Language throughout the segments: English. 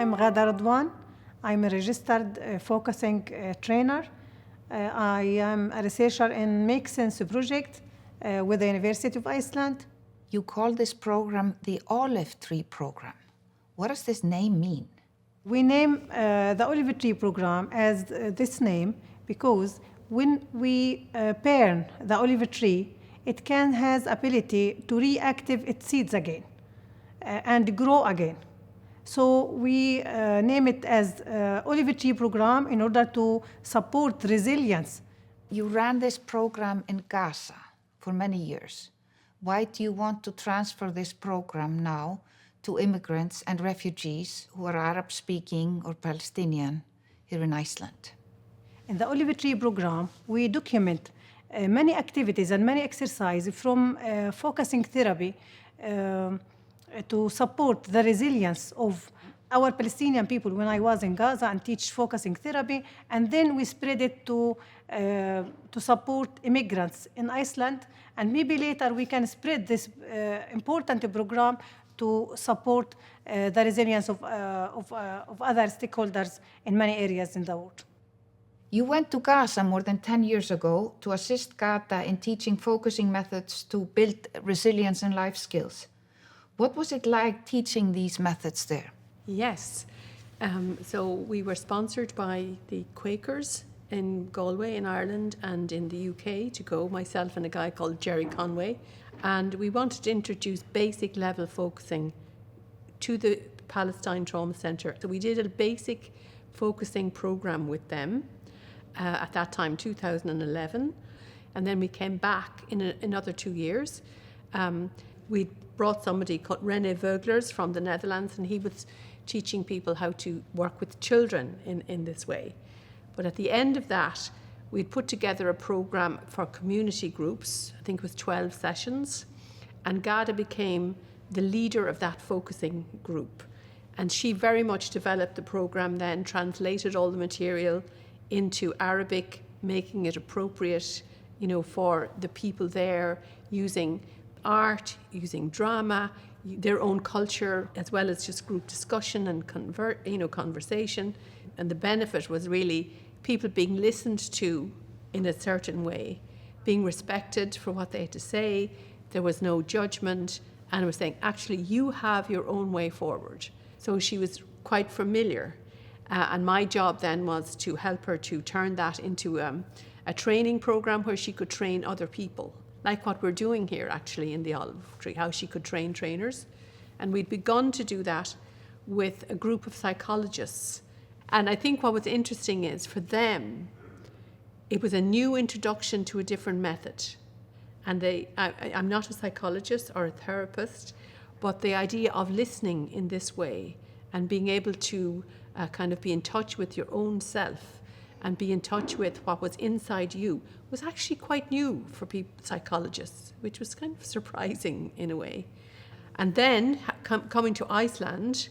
I'm Ghada Radwan. I'm a registered focusing trainer. I am a researcher in Make Sense project with the University of Iceland. You call this program the Olive Tree Program. What does this name mean? We name the Olive Tree Program as this name because when we burn the olive tree, it can has ability to reactive its seeds again and grow again. So we name it as Olive Tree Program in order to support resilience. You ran this program in Gaza for many years. Why do you want to transfer this program now to immigrants and refugees who are Arab-speaking or Palestinian here in Iceland? In the Olive Tree Program, we document many activities and many exercises from focusing therapy to support the resilience of our Palestinian people when I was in Gaza and teach focusing therapy, and then we spread it to support immigrants in Iceland, and maybe later we can spread this important program to support the resilience of other stakeholders in many areas in the world. You went to Gaza more than 10 years ago to assist Ghada in teaching focusing methods to build resilience and life skills. What was it like teaching these methods there? Yes. So we were sponsored by the Quakers in Galway in Ireland and in the UK to go, myself and a guy called Jerry Conway. And we wanted to introduce basic level focusing to the Palestine Trauma Centre. So we did a basic focusing program with them at that time, 2011. And then we came back in another 2 years. We brought somebody called René Veuglers from the Netherlands, and he was teaching people how to work with children in this way. But at the end of that, we'd put together a program for community groups, I think it was 12 sessions, and Ghada became the leader of that focusing group. And she very much developed the program then, translated all the material into Arabic, making it appropriate, for the people there, using art, using drama, their own culture, as well as just group discussion and conversation. And the benefit was really people being listened to in a certain way, being respected for what they had to say. There was no judgment, and it was saying, actually, you have your own way forward. So she was quite familiar. And my job then was to help her to turn that into a training program where she could train other people, like what we're doing here actually in the Olive Tree, how she could train trainers. And we'd begun to do that with a group of psychologists. And I think what was interesting is for them, it was a new introduction to a different method. And I'm not a psychologist or a therapist, but the idea of listening in this way and being able to kind of be in touch with your own self and be in touch with what was inside you was actually quite new for psychologists, which was kind of surprising in a way. And then coming to Iceland,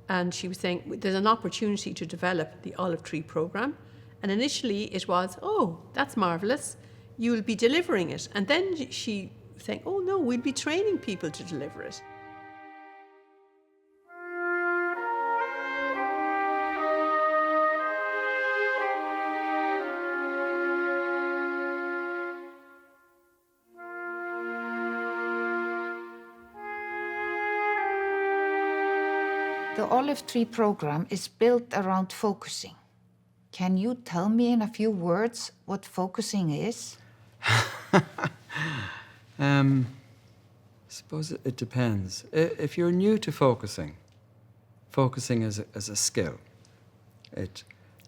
and she was saying, there's an opportunity to develop the Olive Tree Program. And initially it was, oh, that's marvellous, you'll be delivering it. And then she was saying, oh no, we'll be training people to deliver it. The Olive Tree Program is built around focusing. Can you tell me in a few words what focusing is? I suppose it depends. If you're new to focusing is a skill. It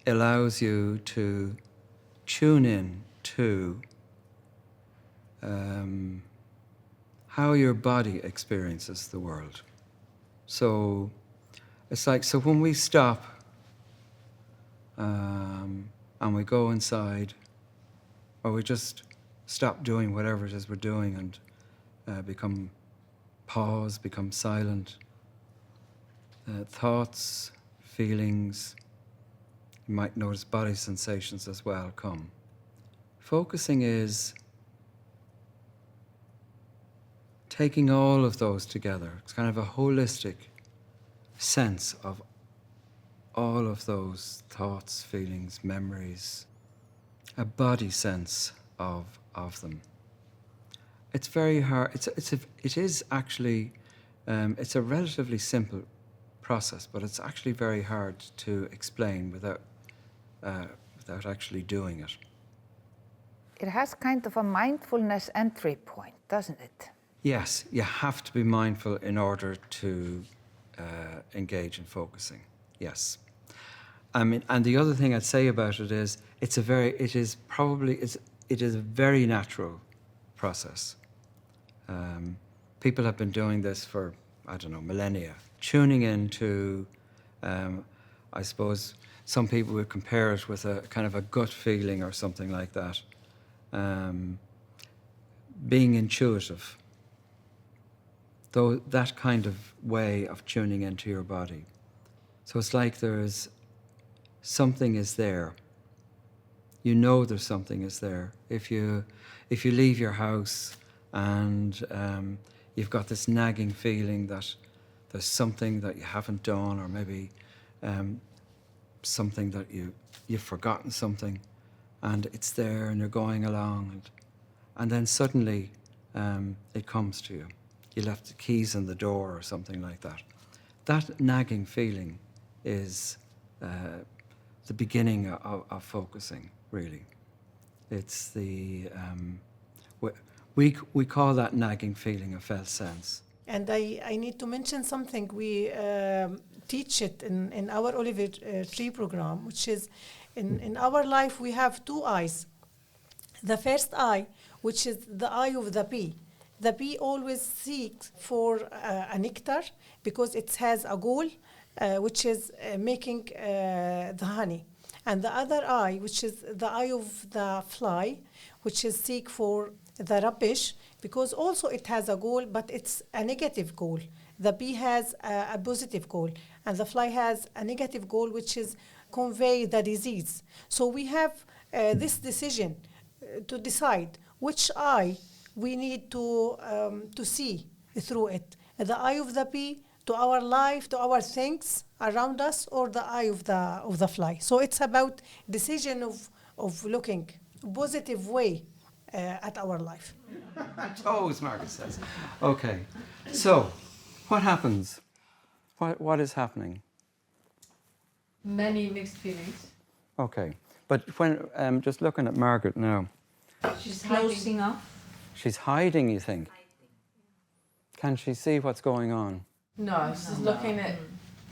allows you to tune in to how your body experiences the world. So it's like, so when we stop and we go inside, or we just stop doing whatever it is we're doing and become silent, thoughts, feelings, you might notice body sensations as well come. Focusing is taking all of those together. It's kind of a holistic sense of all of those thoughts, feelings, memories, a body sense of them. It's very hard. It is actually, it's a relatively simple process, but it's actually very hard to explain without actually doing it. It has kind of a mindfulness entry point, doesn't it? Yes, you have to be mindful in order to engage in focusing. Yes. I mean, and the other thing I'd say about it is, it is a very natural process. People have been doing this for, I don't know, millennia. Tuning into, I suppose, some people would compare it with a kind of a gut feeling or something like that. Being intuitive. Though that kind of way of tuning into your body. So it's like there's something is there. You know there's something is there. If you leave your house and you've got this nagging feeling that there's something that you haven't done, or maybe something that you've forgotten something, and it's there and you're going along, and then suddenly it comes to you. You left the keys in the door or something like that. That nagging feeling is the beginning of focusing, really. It's the, we call that nagging feeling a felt sense. And I need to mention something. We teach it in our Oliver Tree program, which is in our life we have two eyes. The first eye, which is the eye of the bee. The bee always seeks for a nectar because it has a goal, which is making the honey. And the other eye, which is the eye of the fly, which is seek for the rubbish, because also it has a goal, but it's a negative goal. The bee has a positive goal, and the fly has a negative goal, which is convey the disease. So we have this decision to decide which eye we need to see through it. The eye of the bee to our life, to our things around us, or the eye of the fly. So it's about decision of looking positive way at our life. Toes, Margaret says. Okay, so what happens? What is happening? Many mixed feelings. Okay, but when just looking at Margaret now, She's closing up. she's hiding, you think? Can she see what's going on? No, she's looking at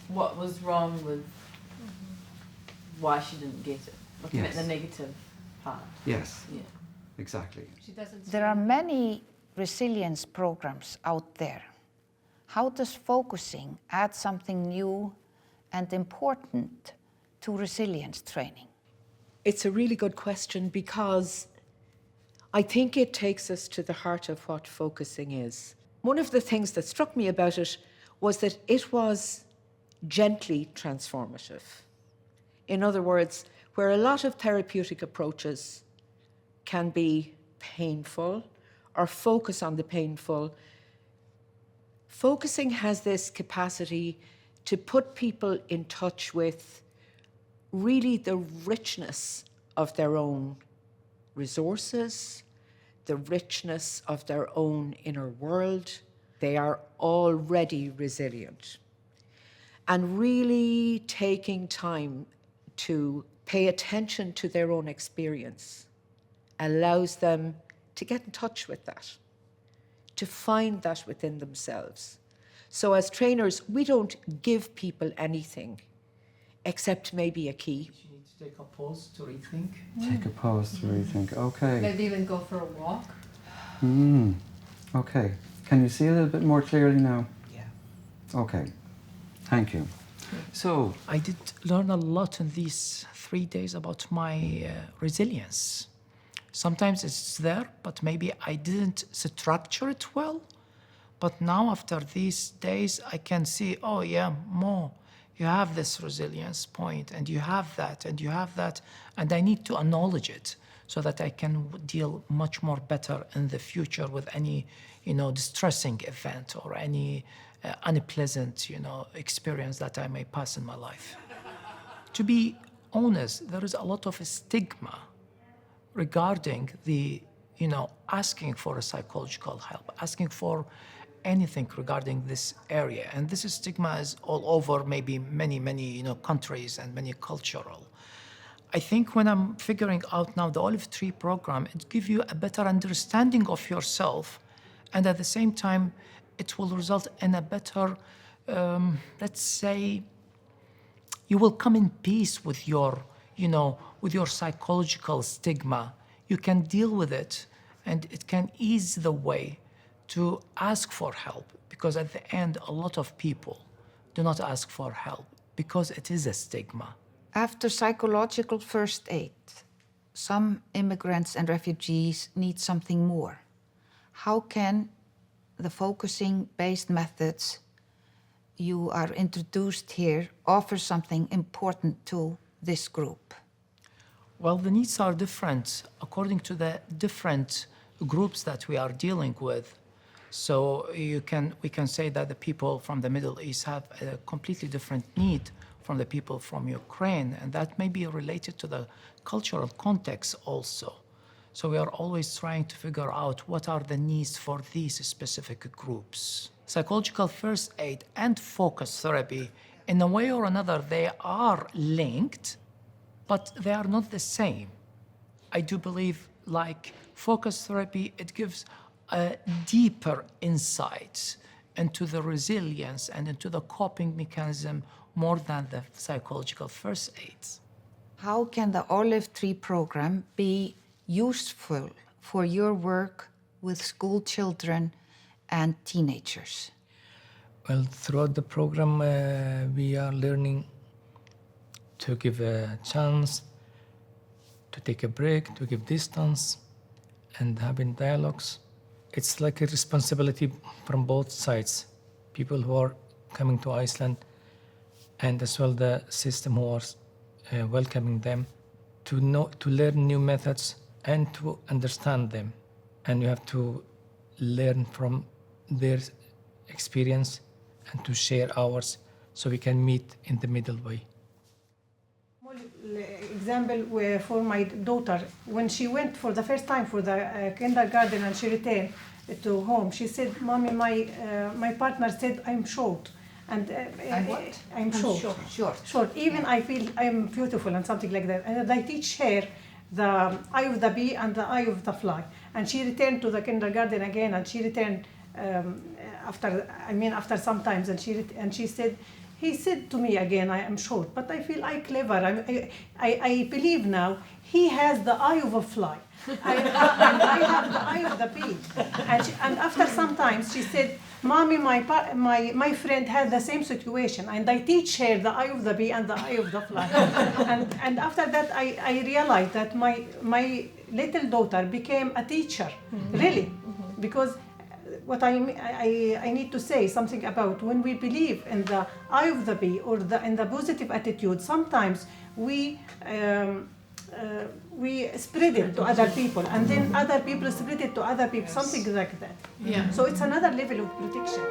what was wrong with why she didn't get it. Looking Yes. at the negative part. Yes, Yeah. exactly. She doesn't. There are many resilience programs out there. How does focusing add something new and important to resilience training? It's a really good question because I think it takes us to the heart of what focusing is. One of the things that struck me about it was that it was gently transformative. In other words, where a lot of therapeutic approaches can be painful or focus on the painful, focusing has this capacity to put people in touch with really the richness of their own resources, the richness of their own inner world. They are already resilient. And really taking time to pay attention to their own experience allows them to get in touch with that, to find that within themselves. So as trainers, we don't give people anything except maybe a key. You need to take a pause to rethink. Take a pause to rethink. Okay. Maybe even go for a walk. Okay. Can you see a little bit more clearly now? Yeah. Okay. Thank you. So, I did learn a lot in these 3 days about my resilience. Sometimes it's there, but maybe I didn't structure it well. But now after these days, I can see, oh yeah, Mo, you have this resilience point, and you have that, and you have that, and I need to acknowledge it so that I can deal much more better in the future with any, distressing event or any unpleasant, experience that I may pass in my life. to be honest, there is a lot of stigma regarding the, asking for a psychological help, asking for anything regarding this area. And this stigma is all over maybe many, countries and many cultural. I think when I'm figuring out now the Olive Tree program, it gives you a better understanding of yourself, and at the same time, it will result in a better, let's say, you will come in peace with your, with your psychological stigma. You can deal with it, and it can ease the way to ask for help, because at the end, a lot of people do not ask for help because it is a stigma. After psychological first aid, some immigrants and refugees need something more. How can the focusing-based methods you are introduced here offer something important to this group? Well, the needs are different according to the different groups that we are dealing with. So we can say that the people from the Middle East have a completely different need from the people from Ukraine, and that may be related to the cultural context also. So we are always trying to figure out what are the needs for these specific groups. Psychological first aid and focus therapy, in a way or another, they are linked, but they are not the same. I do believe, like focus therapy, it gives a deeper insight into the resilience and into the coping mechanism more than the psychological first aids. How can the Olive Tree program be useful for your work with school children and teenagers? Well, throughout the program, we are learning to give a chance, to take a break, to give distance, and having dialogues. It's like a responsibility from both sides, people who are coming to Iceland and as well the system who are welcoming them, to learn new methods and to understand them. And you have to learn from their experience and to share ours so we can meet in the middle way. Example for my daughter, when she went for the first time for the kindergarten and she returned to home, she said, "Mommy, my partner said I'm short." And what? I'm short. Short. Even I feel I'm beautiful and something like that. And I teach her the eye of the bee and the eye of the fly. And she returned to the kindergarten again, and she returned after some times, and she said, he said to me again, I am short, but I feel I'm clever. I believe now he has the eye of a fly. I have the eye of the bee. And after some time, she said, "Mommy, my friend had the same situation, and I teach her the eye of the bee and the eye of the fly." and after that, I realized that my little daughter became a teacher, really, because what I need to say something about when we believe in the eye of the bee or in the positive attitude, sometimes we spread it to other people, and then other people spread it to other people, something like that. Yeah. So it's another level of protection.